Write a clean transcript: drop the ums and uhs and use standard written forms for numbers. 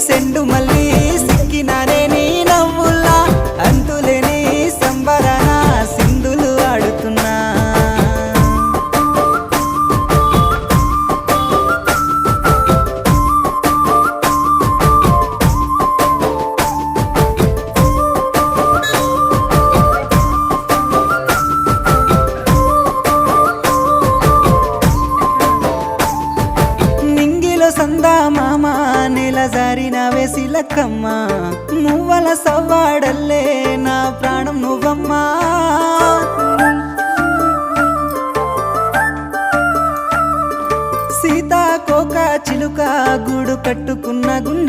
సెండు మళ్ళీ సిక్కినానే నీ నవ్వుల్లా అంతులేని సంబరాన సింధులు ఆడుతున్నా సందా మామ నెల జారిన వేసిలక్కమ్మ మువ్వల సవ్వాడల్లే నా ప్రాణం నువ్వమ్మా సీతాకోక చిలుక గూడు కట్టుకున్న గుండె